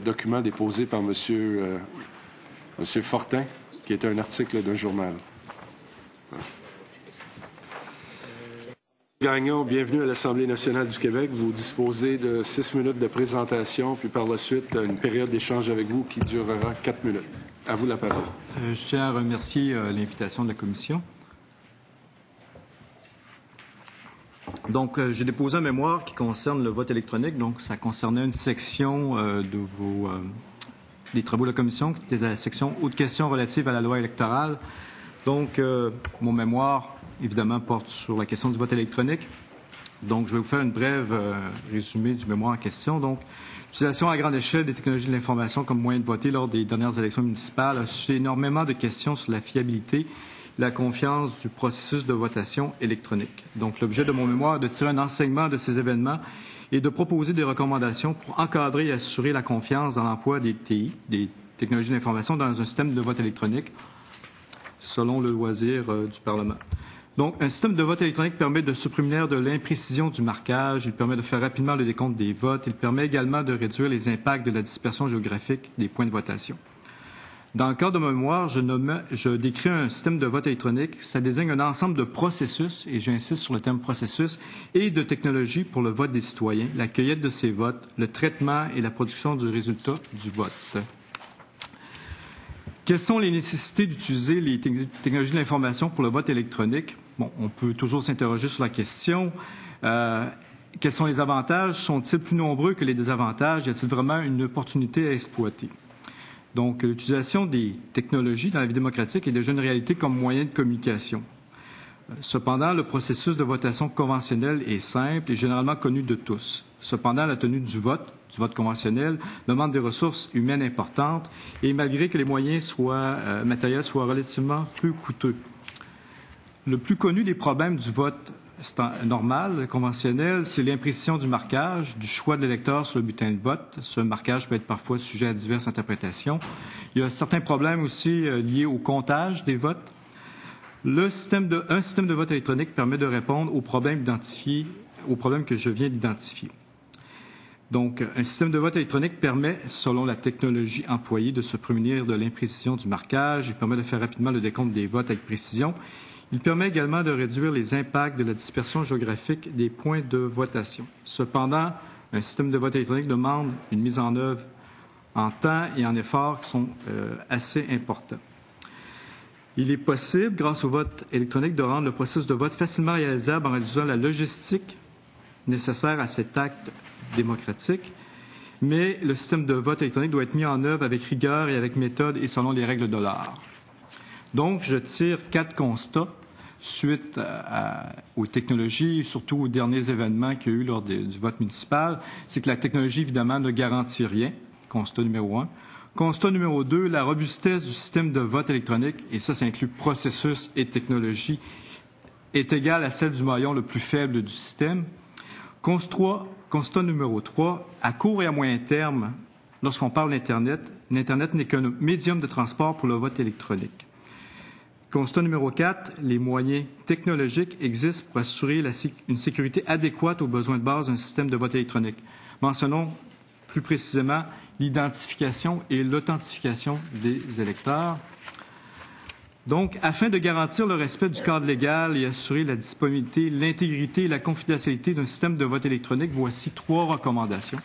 Document déposé par Monsieur Fortin, qui est un article d'un journal. Gagnon, bienvenue à l'Assemblée nationale du Québec. Vous disposez de 6 minutes de présentation, puis par la suite, une période d'échange avec vous qui durera 4 minutes. À vous la parole. Je tiens à remercier l'invitation de la Commission. Donc, j'ai déposé un mémoire qui concerne le vote électronique. Donc, ça concernait une section des travaux de la Commission, qui était la section haute question relative à la loi électorale. Donc, mon mémoire, évidemment, porte sur la question du vote électronique. Donc, je vais vous faire une brève résumé du mémoire en question. Donc, l'utilisation à grande échelle des technologies de l'information comme moyen de voter lors des dernières élections municipales a suscité énormément de questions sur la fiabilité et la confiance du processus de votation électronique. Donc, l'objet de mon mémoire est de tirer un enseignement de ces événements et de proposer des recommandations pour encadrer et assurer la confiance dans l'emploi des TI, des technologies de l'information, dans un système de vote électronique, selon le loisir du Parlement. Donc, un système de vote électronique permet de se prémunir de l'imprécision du marquage, il permet de faire rapidement le décompte des votes, il permet également de réduire les impacts de la dispersion géographique des points de votation. Dans le cadre de mon mémoire, je décris un système de vote électronique. Ça désigne un ensemble de processus, et j'insiste sur le terme processus, et de technologies pour le vote des citoyens, la cueillette de ces votes, le traitement et la production du résultat du vote. Quelles sont les nécessités d'utiliser les technologies de l'information pour le vote électronique? Bon, on peut toujours s'interroger sur la question. Quels sont les avantages? Sont-ils plus nombreux que les désavantages? Y a-t-il vraiment une opportunité à exploiter? Donc, l'utilisation des technologies dans la vie démocratique est déjà une réalité comme moyen de communication. Cependant, le processus de votation conventionnelle est simple et généralement connu de tous. Cependant, la tenue du vote conventionnel, demande des ressources humaines importantes et malgré que les moyens matériels soient relativement peu coûteux. Le plus connu des problèmes du vote normal, conventionnel, c'est l'imprécision du marquage, du choix de l'électeur sur le bulletin de vote. Ce marquage peut être parfois sujet à diverses interprétations. Il y a certains problèmes aussi liés au comptage des votes. Un système de vote électronique permet de répondre aux problèmes que je viens d'identifier. Donc, un système de vote électronique permet, selon la technologie employée, de se prémunir de l'imprécision du marquage. Il permet de faire rapidement le décompte des votes avec précision. Il permet également de réduire les impacts de la dispersion géographique des points de votation. Cependant, un système de vote électronique demande une mise en œuvre en temps et en effort qui sont assez importants. Il est possible, grâce au vote électronique, de rendre le processus de vote facilement réalisable en réduisant la logistique nécessaire à cet acte démocratique, mais le système de vote électronique doit être mis en œuvre avec rigueur et avec méthode et selon les règles de l'art. Donc, je tire 4 constats suite aux technologies et surtout aux derniers événements qu'il y a eu lors du vote municipal. C'est que la technologie, évidemment, ne garantit rien. Constat numéro 1. Constat numéro 2, la robustesse du système de vote électronique, et ça inclut processus et technologie, est égale à celle du maillon le plus faible du système. Constat numéro 3, à court et à moyen terme, lorsqu'on parle d'Internet, l'Internet n'est qu'un médium de transport pour le vote électronique. Constat numéro 4, les moyens technologiques existent pour assurer une sécurité adéquate aux besoins de base d'un système de vote électronique. Mentionnons plus précisément l'identification et l'authentification des électeurs. Donc, afin de garantir le respect du cadre légal et assurer la disponibilité, l'intégrité et la confidentialité d'un système de vote électronique, voici 3 recommandations.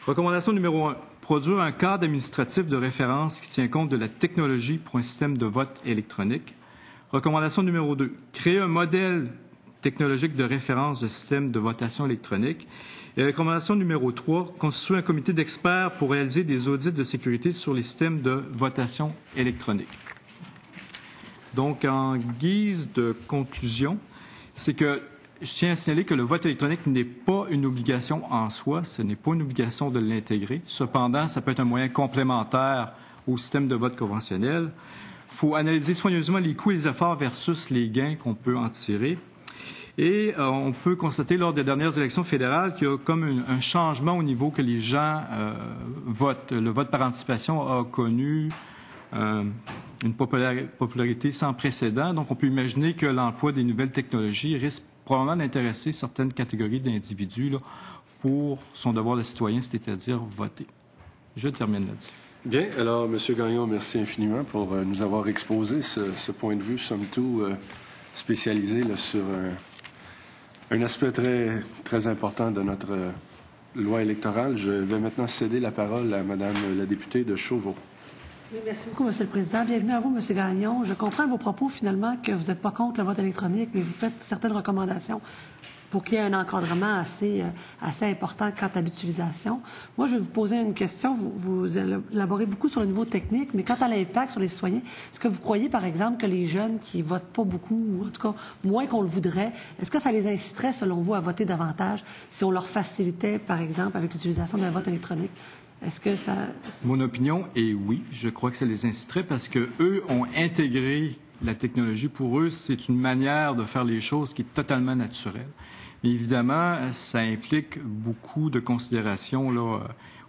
Recommandation numéro 1. Produire un cadre administratif de référence qui tient compte de la technologie pour un système de vote électronique. Recommandation numéro 2. Créer un modèle technologique de référence de système de votation électronique. Et recommandation numéro 3. Constituer un comité d'experts pour réaliser des audits de sécurité sur les systèmes de votation électronique. Donc, en guise de conclusion, c'est que je tiens à signaler que le vote électronique n'est pas une obligation en soi, ce n'est pas une obligation de l'intégrer. Cependant, ça peut être un moyen complémentaire au système de vote conventionnel. Il faut analyser soigneusement les coûts et les efforts versus les gains qu'on peut en tirer. Et on peut constater lors des dernières élections fédérales qu'il y a comme un changement au niveau que les gens votent. Le vote par anticipation a connu une popularité sans précédent. Donc, on peut imaginer que l'emploi des nouvelles technologies risque probablement d'intéresser certaines catégories d'individus là, pour son devoir de citoyen, c'est-à-dire voter. Je termine là-dessus. Bien. Alors, M. Gagnon, merci infiniment pour nous avoir exposé ce point de vue, somme toute, spécialisé là, sur un aspect très, très important de notre loi électorale. Je vais maintenant céder la parole à Mme la députée de Chauveau. Oui, merci beaucoup, M. le Président. Bienvenue à vous, M. Gagnon. Je comprends vos propos, finalement, que vous n'êtes pas contre le vote électronique, mais vous faites certaines recommandations pour qu'il y ait un encadrement assez important quant à l'utilisation. Moi, je vais vous poser une question. Vous élaborez beaucoup sur le niveau technique, mais quant à l'impact sur les citoyens, est-ce que vous croyez, par exemple, que les jeunes qui votent pas beaucoup, ou en tout cas moins qu'on le voudrait, est-ce que ça les inciterait, selon vous, à voter davantage si on leur facilitait, par exemple, avec l'utilisation d'un vote électronique? Est-ce que ça... Mon opinion est oui. Je crois que ça les inciterait parce qu'eux ont intégré la technologie. Pour eux, c'est une manière de faire les choses qui est totalement naturelle. Mais évidemment, ça implique beaucoup de considérations, là,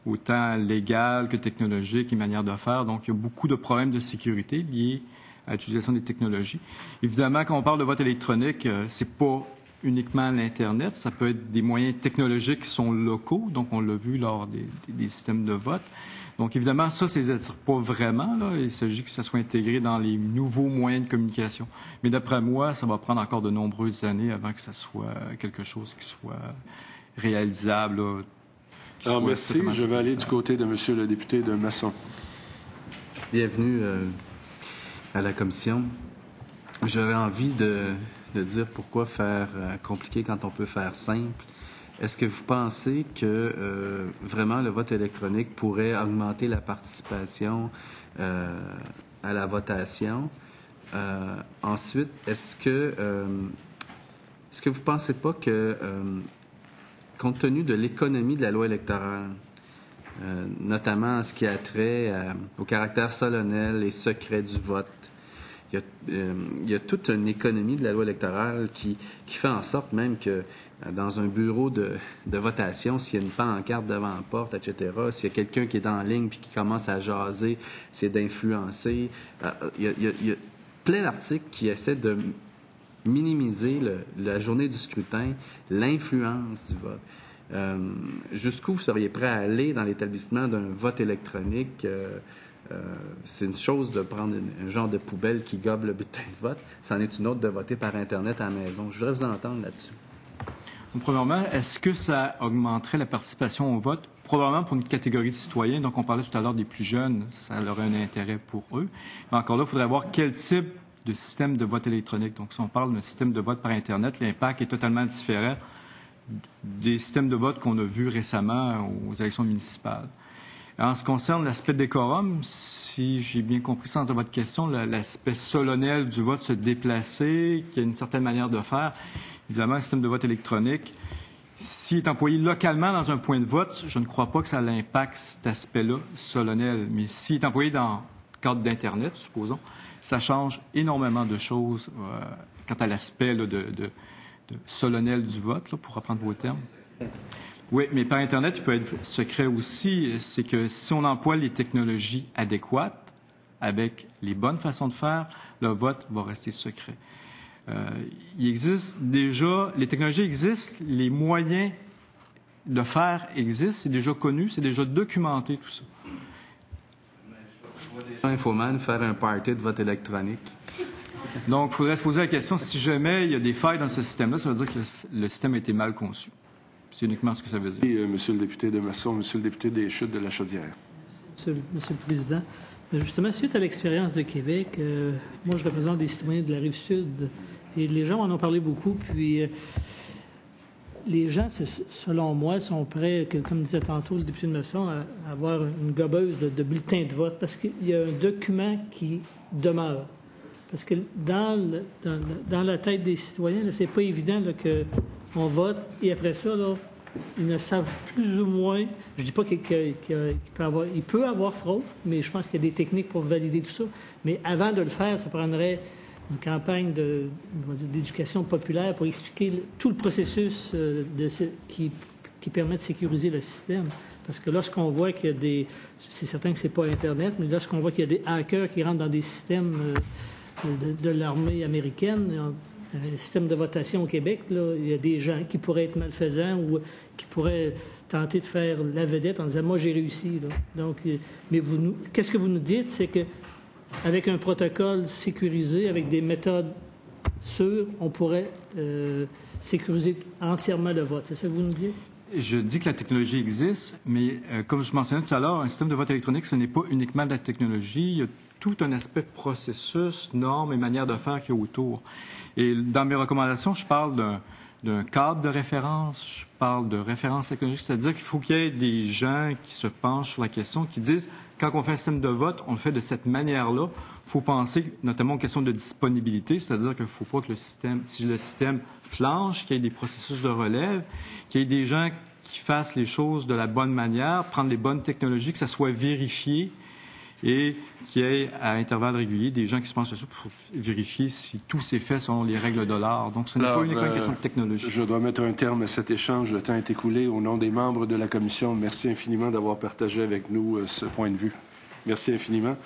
autant légales que technologiques et manières de faire. Donc, il y a beaucoup de problèmes de sécurité liés à l'utilisation des technologies. Évidemment, quand on parle de vote électronique, c'est pas uniquement l'Internet. Ça peut être des moyens technologiques qui sont locaux. Donc, on l'a vu lors des systèmes de vote. Donc, évidemment, ça ne les attire pas vraiment. Là. Il s'agit que ça soit intégré dans les nouveaux moyens de communication. Mais d'après moi, ça va prendre encore de nombreuses années avant que ça soit quelque chose qui soit réalisable. Là, alors, merci. Je vais aller du côté de M. le député de Masson. Bienvenue à la commission. J'aurais envie de dire pourquoi faire compliqué quand on peut faire simple. Est-ce que vous pensez que vraiment le vote électronique pourrait augmenter la participation à la votation? Ensuite, est-ce que vous ne pensez pas que, compte tenu de l'économie de la loi électorale, notamment en ce qui a trait au caractère solennel et secret du vote, il y a toute une économie de la loi électorale qui fait en sorte même que dans un bureau de votation, s'il y a une pancarte devant la porte, etc., s'il y a quelqu'un qui est en ligne puis qui commence à jaser, c'est d'influencer. Il y a plein d'articles qui essaient de minimiser la journée du scrutin, l'influence du vote. Jusqu'où vous seriez prêt à aller dans l'établissement d'un vote électronique? C'est une chose de prendre un genre de poubelle qui gobe le bulletin de vote. C'en est une autre de voter par Internet à la maison. Je voudrais vous entendre là-dessus. Premièrement, est-ce que ça augmenterait la participation au vote? Probablement pour une catégorie de citoyens. Donc, on parlait tout à l'heure des plus jeunes. Ça aurait un intérêt pour eux. Mais encore là, il faudrait voir quel type de système de vote électronique. Donc, si on parle d'un système de vote par Internet, l'impact est totalement différent des systèmes de vote qu'on a vus récemment aux élections municipales. En ce qui concerne l'aspect décorum, si j'ai bien compris le sens de votre question, l'aspect solennel du vote, se déplacer, qu'il y a une certaine manière de faire, évidemment, le système de vote électronique, s'il est employé localement dans un point de vote, je ne crois pas que ça impacte cet aspect-là solennel. Mais s'il est employé dans le cadre d'Internet, supposons, ça change énormément de choses quant à l'aspect de solennel du vote, là, pour reprendre vos termes. Oui, mais par Internet, il peut être secret aussi. C'est que si on emploie les technologies adéquates, avec les bonnes façons de faire, le vote va rester secret. Il existe déjà, les technologies existent, les moyens de faire existent, c'est déjà connu, c'est déjà documenté, tout ça. Infoman, faire un party de vote électronique. Donc, il faudrait se poser la question, si jamais il y a des failles dans ce système-là, ça veut dire que le système a été mal conçu. C'est uniquement ce que ça veut dire. Et, Monsieur le député de Masson, Monsieur le député des Chutes de la Chaudière. Monsieur le Président, justement, suite à l'expérience de Québec, moi, je représente des citoyens de la Rive-Sud et les gens en ont parlé beaucoup. Puis, les gens, selon moi, sont prêts, comme disait tantôt le député de Masson, à avoir une gobeuse de bulletins de vote parce qu'il y a un document qui demeure. Parce que dans la tête des citoyens, c'est pas évident qu'on vote et après ça, là, ils ne savent plus ou moins. Je dis pas qu'il peut avoir fraude, mais je pense qu'il y a des techniques pour valider tout ça. Mais avant de le faire, ça prendrait une campagne d'éducation populaire pour expliquer tout le processus qui permet de sécuriser le système. Parce que lorsqu'on voit qu'il y a des... C'est certain que c'est pas Internet, mais lorsqu'on voit qu'il y a des hackers qui rentrent dans des systèmes de l'armée américaine, le système de votation au Québec, là, il y a des gens qui pourraient être malfaisants ou qui pourraient tenter de faire la vedette en disant « moi, j'ai réussi ». Donc, mais qu'est-ce que vous nous dites? C'est qu'avec un protocole sécurisé, avec des méthodes sûres, on pourrait sécuriser entièrement le vote. C'est ça que vous nous dites? Je dis que la technologie existe, mais comme je mentionnais tout à l'heure, un système de vote électronique, ce n'est pas uniquement de la technologie. Il y a tout un aspect processus, normes et manières de faire qu'il y a autour. Et dans mes recommandations, je parle d'un cadre de référence, je parle de référence technologique, c'est-à-dire qu'il faut qu'il y ait des gens qui se penchent sur la question, qui disent, quand on fait un système de vote, on le fait de cette manière-là. Il faut penser notamment aux questions de disponibilité, c'est-à-dire qu'il ne faut pas que si le système flanche, qu'il y ait des processus de relève, qu'il y ait des gens qui fassent les choses de la bonne manière, prendre les bonnes technologies, que ça soit vérifié et qu'il y ait à intervalles réguliers des gens qui se penchent dessus pour vérifier si tout s'est fait selon les règles de l'art. Donc, ce n'est pas uniquement une question de technologie. Je dois mettre un terme à cet échange. Le temps est écoulé. Au nom des membres de la Commission, merci infiniment d'avoir partagé avec nous ce point de vue. Merci infiniment.